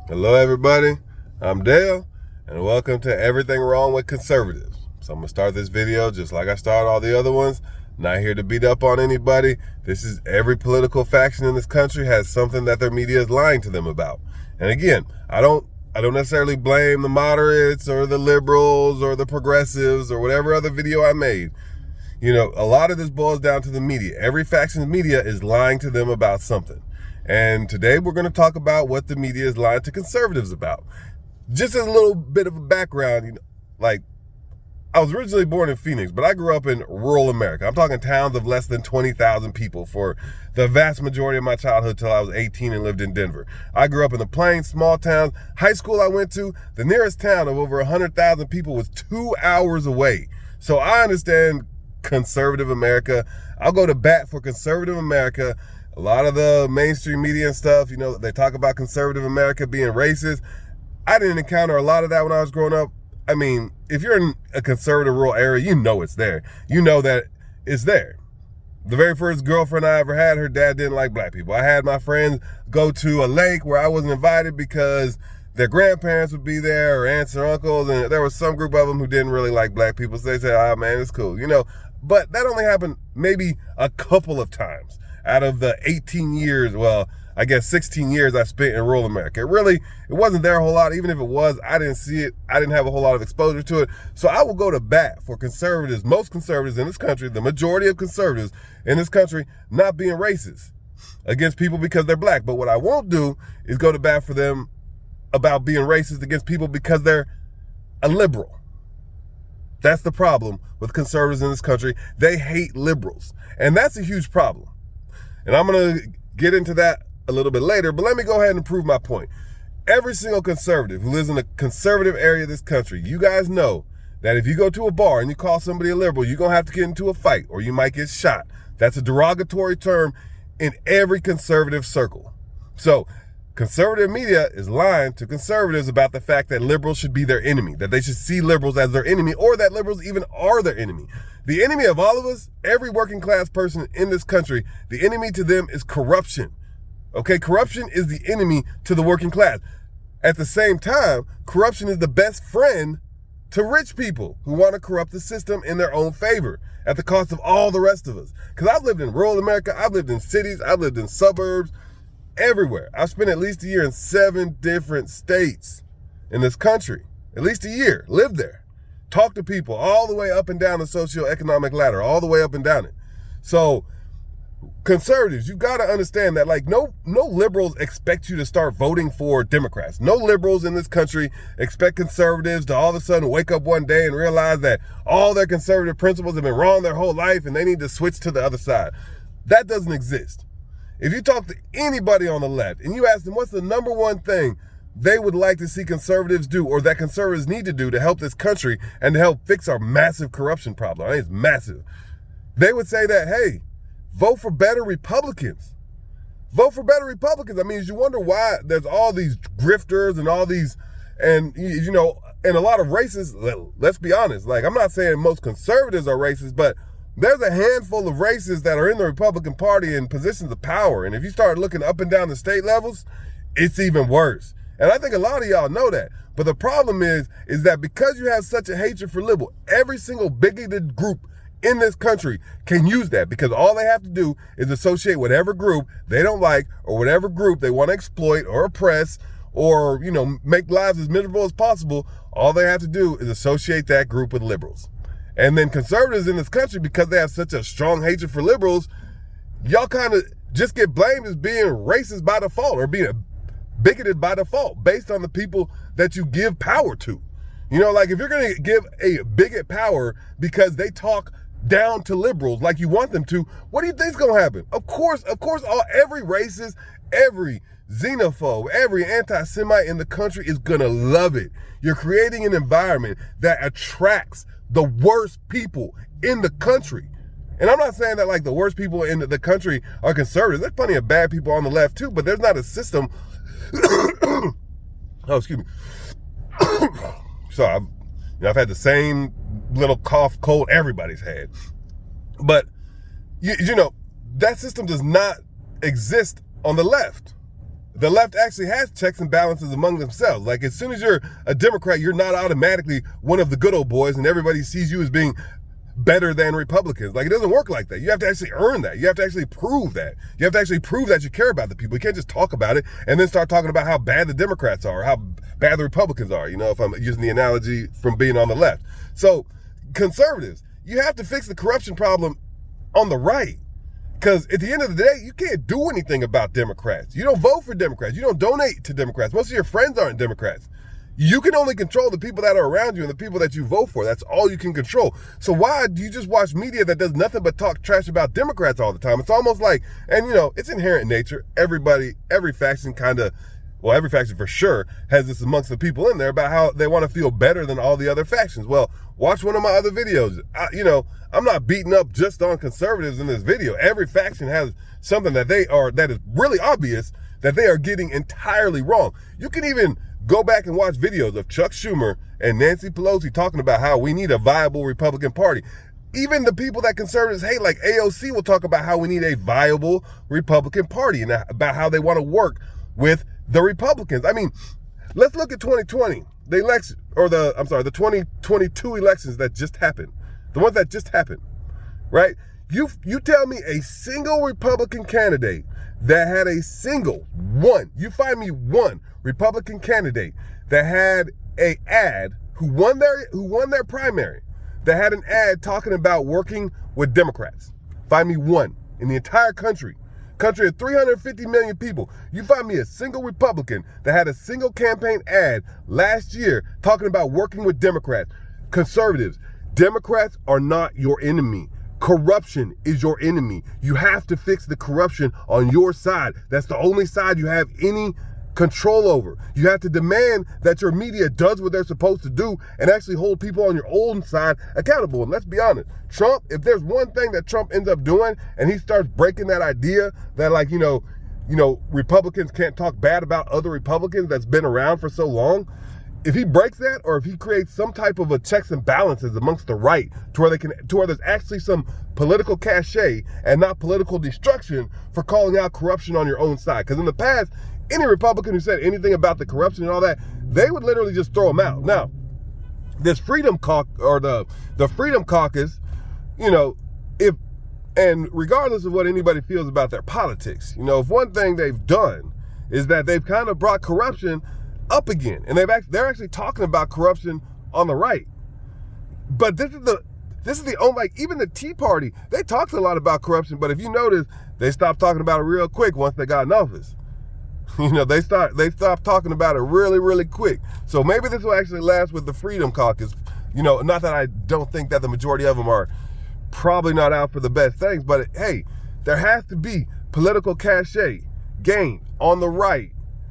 Hello everybody, I'm Dale, and welcome to Everything Wrong with Conservatives. So I'm going to start this video just like I started all the other ones. Not here to beat up on anybody. This is every political faction in this country has something that their media is lying to them about. And again, I don't necessarily blame the moderates or the liberals or the progressives or whatever other video I made. You know, a lot of this boils down to the media. Every faction's media is lying to them about something. And today we're going to talk about what the media is lying to conservatives about. Just as a little bit of a background, like I was originally born in Phoenix, but I grew up in rural America. I'm talking towns of less than 20,000 people for the vast majority of my childhood till I was 18 and lived in Denver. I grew up in the plains, small towns. High school I went to, the nearest town of over 100,000 people was 2 hours away. So I understand conservative America. I'll go to bat for conservative America. A lot of the mainstream media and stuff, they talk about conservative America being racist. I didn't encounter a lot of that when I was growing up. I mean, if you're in a conservative rural area, you know it's there. You know that it's there. The very first girlfriend I ever had, her dad didn't like black people. I had my friends go to a lake where I wasn't invited because their grandparents would be there or aunts or uncles, and there was some group of them who didn't really like black people. So they said, "Oh man, it's cool," But that only happened maybe a couple of times out of the 18 years, well, I guess 16 years I spent in rural America. It wasn't there a whole lot. Even if it was, I didn't see it. I didn't have a whole lot of exposure to it. So I will go to bat for conservatives, most conservatives in this country, the majority of conservatives in this country, not being racist against people because they're black. But what I won't do is go to bat for them about being racist against people because they're a liberal. That's the problem with conservatives in this country. They hate liberals. And that's a huge problem. And I'm going to get into that a little bit later, but let me go ahead and prove my point. Every single conservative who lives in a conservative area of this country, you guys know that if you go to a bar and you call somebody a liberal, you're going to have to get into a fight or you might get shot. That's a derogatory term in every conservative circle. So conservative media is lying to conservatives about the fact that liberals should be their enemy, that they should see liberals as their enemy, or that liberals even are their enemy. The enemy of all of us, every working class person in this country, the enemy to them is corruption. Okay, corruption is the enemy to the working class. At the same time, corruption is the best friend to rich people who want to corrupt the system in their own favor at the cost of all the rest of us. Because I've lived in rural America, I've lived in cities, I've lived in suburbs, everywhere. I've spent at least a year in 7 different states in this country. At least a year, lived there. Talk to people all the way up and down the socioeconomic ladder, all the way up and down it. So conservatives, you've got to understand that no liberals expect you to start voting for Democrats. No liberals in this country expect conservatives to all of a sudden wake up one day and realize that all their conservative principles have been wrong their whole life and they need to switch to the other side. That doesn't exist. If you talk to anybody on the left and you ask them what's the number one thing they would like to see conservatives do or that conservatives need to do to help this country and to help fix our massive corruption problem, I think it's massive, they would say that, hey, vote for better Republicans. Vote for better Republicans. I mean, you wonder why there's all these grifters and all these, and and a lot of racists, let's be honest, I'm not saying most conservatives are racist, but there's a handful of racists that are in the Republican Party in positions of power. And if you start looking up and down the state levels, it's even worse. And I think a lot of y'all know that. But the problem is that because you have such a hatred for liberal, every single bigoted group in this country can use that because all they have to do is associate whatever group they don't like or whatever group they want to exploit or oppress or, make lives as miserable as possible. All they have to do is associate that group with liberals. And then conservatives in this country, because they have such a strong hatred for liberals, y'all kind of just get blamed as being racist by default or being bigoted by default based on the people that you give power to. If you're going to give a bigot power because they talk down to liberals like you want them to, what do you think's going to happen? Of course, every racist, every xenophobe, every anti-Semite in the country is going to love it. You're creating an environment that attracts the worst people in the country. And I'm not saying that the worst people in the country are conservatives. There's plenty of bad people on the left too, but there's not a system. Oh, excuse me. So I've had the same little cough, cold everybody's had. But, that system does not exist on the left. the left actually has checks and balances among themselves. Like, as soon as you're a Democrat, you're not automatically one of the good old boys and everybody sees you as being better than Republicans. Like, it doesn't work like that. You have to actually earn that. You have to actually prove that. You have to actually prove that you care about the people. You can't just talk about it and then start talking about how bad the Democrats are, or how bad the Republicans are, you know, if I'm using the analogy from being on the left. So, conservatives, you have to fix the corruption problem on the right. Because at the end of the day, you can't do anything about Democrats. You don't vote for Democrats. You don't donate to Democrats. Most of your friends aren't Democrats. You can only control the people that are around you and the people that you vote for. That's all you can control. So why do you just watch media that does nothing but talk trash about Democrats all the time? It's almost like, and you know, it's inherent in nature. Every faction every faction for sure has this amongst the people in there about how they want to feel better than all the other factions. Well, watch one of my other videos. I'm not beating up just on conservatives in this video. Every faction has something that is really obvious that they are getting entirely wrong. You can even go back and watch videos of Chuck Schumer and Nancy Pelosi talking about how we need a viable Republican Party. Even the people that conservatives hate, like AOC, will talk about how we need a viable Republican Party and about how they want to work with the Republicans. I mean, let's look at 2020, the 2022 elections that just happened. The ones that just happened, right? You tell me a single Republican candidate that had you find me one Republican candidate that had an ad who won their primary, that had an ad talking about working with Democrats. Find me one in the entire country of 350 million people. You find me a single Republican that had a single campaign ad last year talking about working with Democrats. Conservatives, Democrats are not your enemy. Corruption is your enemy. You have to fix the corruption on your side. That's the only side you have any control over. You have to demand that your media does what they're supposed to do and actually hold people on your own side accountable. And let's be honest, Trump, if there's one thing that Trump ends up doing and he starts breaking that idea that, like, Republicans can't talk bad about other Republicans that's been around for so long, if he breaks that, or if he creates some type of a checks and balances amongst the right to where there's actually some political cachet and not political destruction for calling out corruption on your own side. Because in the past, any Republican who said anything about the corruption and all that, they would literally just throw them out. Now, this Freedom Caucus, or the Freedom Caucus, and regardless of what anybody feels about their politics, if one thing they've done is that they've kind of brought corruption up again, and they're actually talking about corruption on the right. But this is the only, like, even the Tea Party, they talked a lot about corruption, but if you notice, they stopped talking about it real quick once they got in office. They stopped talking about it really, really quick. So maybe this will actually last with the Freedom Caucus. Not that I don't think that the majority of them are probably not out for the best things, but hey, there has to be political cachet gained on the right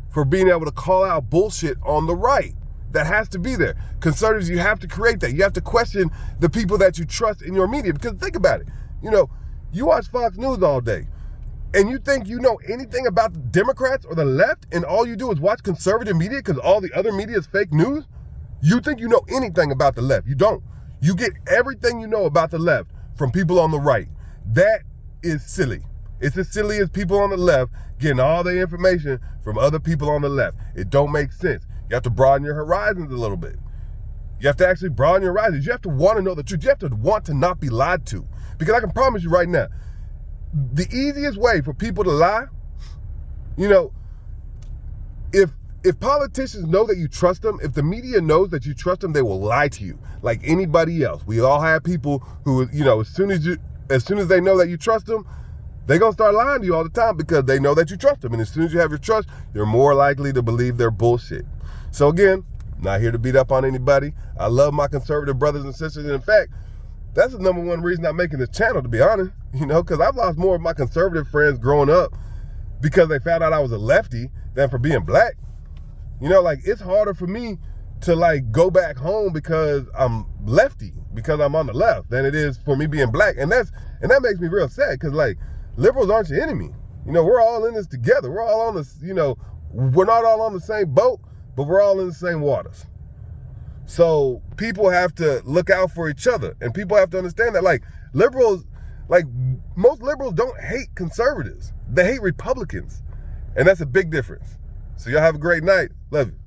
for being able to call out bullshit on the right. That has to be there. Conservatives, you have to create that. You have to question the people that you trust in your media. Because think about it. You watch Fox News all day, and you think you know anything about the Democrats or the left, and all you do is watch conservative media because all the other media is fake news? You think you know anything about the left. You don't. You get everything you know about the left from people on the right. That is silly. It's as silly as people on the left getting all their information from other people on the left. It don't make sense. You have to broaden your horizons a little bit. You have to actually broaden your horizons. You have to want to know the truth. You have to want to not be lied to. Because I can promise you right now, the easiest way for people to lie, if politicians know that you trust them, if the media knows that you trust them, they will lie to you like anybody else. We all have people who, as soon as they know that you trust them, they're going to start lying to you all the time because they know that you trust them. And as soon as you have your trust, you're more likely to believe their bullshit. So again, not here to beat up on anybody. I love my conservative brothers and sisters. And in fact, that's the number one reason I'm making this channel, to be honest. Because I've lost more of my conservative friends growing up because they found out I was a lefty than for being black. It's harder for me to go back home because I'm lefty, because I'm on the left, than it is for me being black. And that makes me real sad because liberals aren't your enemy. We're all in this together. We're all on this, we're not all on the same boat, but we're all in the same waters. So people have to look out for each other, and people have to understand that liberals, most liberals don't hate conservatives. They hate Republicans. And that's a big difference. So y'all have a great night. Love you.